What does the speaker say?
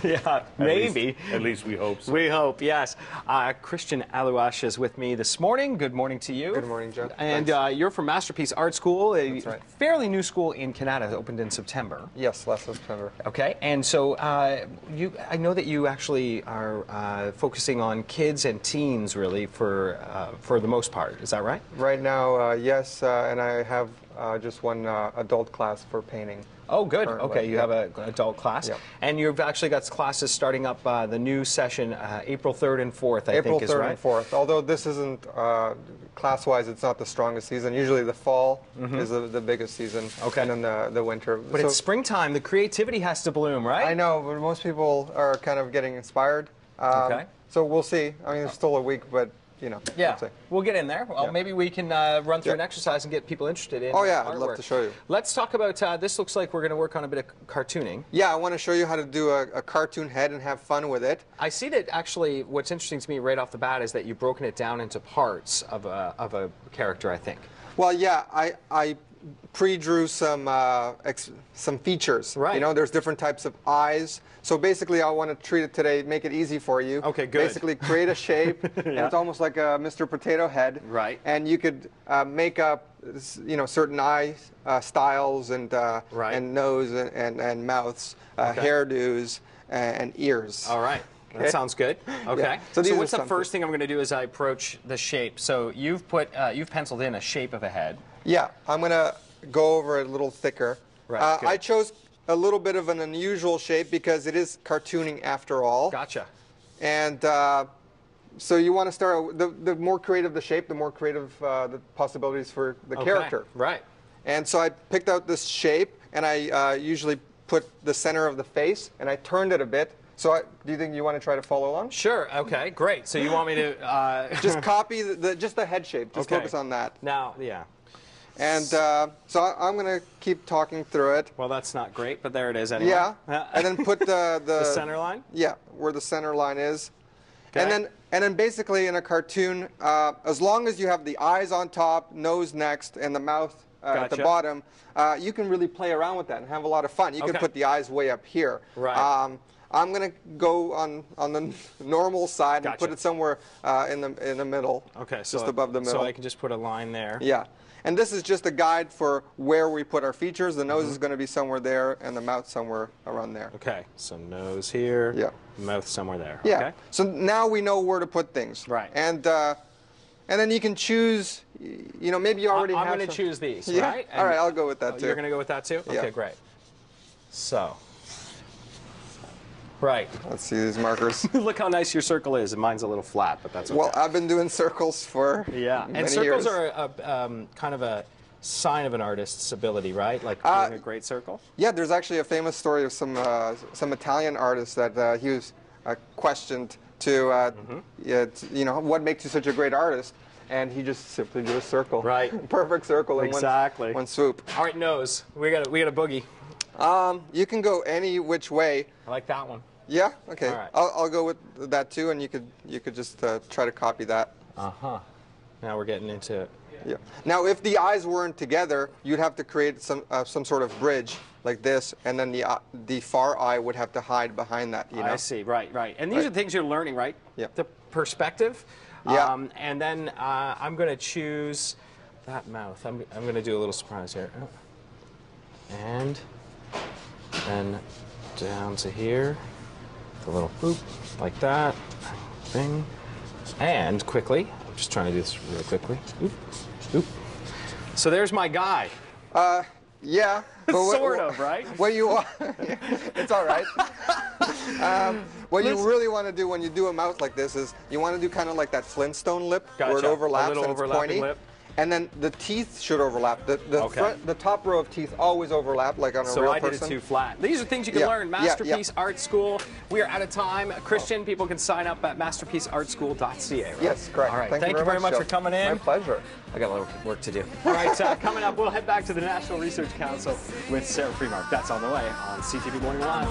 Yeah, maybe. At least we hope so. We hope, yes. Cristian Aluas is with me this morning. Good morning to you. Good morning, Joe. And you're from Masterpiece Art School, a That's right. fairly new school in Canada, opened in September. Yes, last September. Okay, and so I know that you actually are focusing on kids and teens, really, for the most part. Is that right? Right now, yes, and I have just one adult class for painting. Oh, good. Currently. Okay, you have an adult class. Yep. And you've actually got classes starting up the new session April 3rd and 4th, I think is right? April 3rd and 4th. Although this isn't, class-wise, it's not the strongest season. Usually the fall is the biggest season. Okay. And then the winter. But it's springtime. The creativity has to bloom, right? I know, but most people are kind of getting inspired. Okay. So we'll see. I mean, there's still a week, but, you know. Yeah, we'll see. we'll get in there. Well, Yeah. maybe we can run through an exercise and get people interested in Oh, yeah, artwork. I'd love to show you. Let's talk about, this looks like we're going to work on a bit of cartooning. Yeah, I want to show you how to do a cartoon head and have fun with it. I see that actually what's interesting to me right off the bat is that you've broken it down into parts of a character, I think. Well, yeah, I pre-drew some features. Right. You know, there's different types of eyes. So basically, I want to treat it today, make it easy for you. Okay, good. Basically, create a shape, and it's almost like a Mr. Potato Head. Right. And you could make up, you know, certain eye styles and Right. and nose and mouths, hairdos and ears. All right. That Okay. sounds good. Okay. Yeah. So, these are what's the some- first thing I'm going to do as I approach the shape? So you've penciled in a shape of a head. Yeah, I'm going to go over it a little thicker. Right, good. I chose a little bit of an unusual shape because it is cartooning after all. Gotcha. And so you want to start, the more creative the shape, the more creative the possibilities for the character. Right. And so I picked out this shape, and I usually put the center of the face, and I turned it a bit. So do you think you want to try to follow along? Sure. Okay. Great. So you want me to Just copy just the head shape. Just Okay. focus on that. now? Yeah. And so I'm going to keep talking through it. Well, that's not great, but there it is anyway. Yeah, and then put the the center line. Yeah, where the center line is, Okay. and then basically in a cartoon, as long as you have the eyes on top, nose next, and the mouth at the Gotcha. bottom, you can really play around with that and have a lot of fun. You Okay. can put the eyes way up here. Right. I'm going to go on the normal side and Gotcha. put it somewhere in the middle. Okay. So just above the middle. So I can just put a line there. Yeah. And this is just a guide for where we put our features. The nose is going to be somewhere there, and the mouth somewhere around there. Okay. So nose here. Yeah. Mouth somewhere there. Yeah. Okay. So now we know where to put things. Right. And then you can choose. You know, maybe you already I'm have. going to some- choose these. Yeah. Right. All right. I'll go with that too. You're going to go with that too. Yeah. Okay. Great. So. Right. Let's see these markers. Look how nice your circle is. And mine's a little flat, but that's okay. Well, I've been doing circles for yeah. many And circles years. are kind of a sign of an artist's ability, right? Like doing a great circle. Yeah, there's actually a famous story of some Italian artist that he was questioned to, you know, what makes you such a great artist, and he just simply drew a circle. Right. Perfect circle in Exactly. one swoop. All right, nose. We got a boogie. You can go any which way. I like that one. Yeah. Okay. All right. I'll go with that too, and you could just try to copy that. Now we're getting into. Yeah. Now, if the eyes weren't together, you'd have to create some sort of bridge like this, and then the far eye would have to hide behind that. You know. I see. Right. And these are things you're learning, right? Yeah. The perspective. Yeah. And then I'm going to choose that mouth. I'm going to do a little surprise here. And then down to here. The little boop, like that. Bing. And quickly. I'm just trying to do this really quickly. Oop. Oop. So there's my guy. Yeah. But Sort of, right? What you want? It's all right. What you really want to do when you do a mouth like this is you want to do kind of like that Flintstone lip, where it Gotcha. overlaps A little and it's overlapping pointy. lip. And then the teeth should overlap. The top row of teeth always overlap, like on a So real I person. did it too flat. These are things you can Yeah. learn. Yeah, Masterpiece Art School. We are out of time. Christian, people can sign up at masterpieceartschool.ca. Right? Yes, correct. All right. Thank you very much Joe. for coming in. My pleasure. I got a little work to do. All right. Coming up, we'll head back to the National Research Council with Sarah Freemark. That's on the way on CTV Morning Live.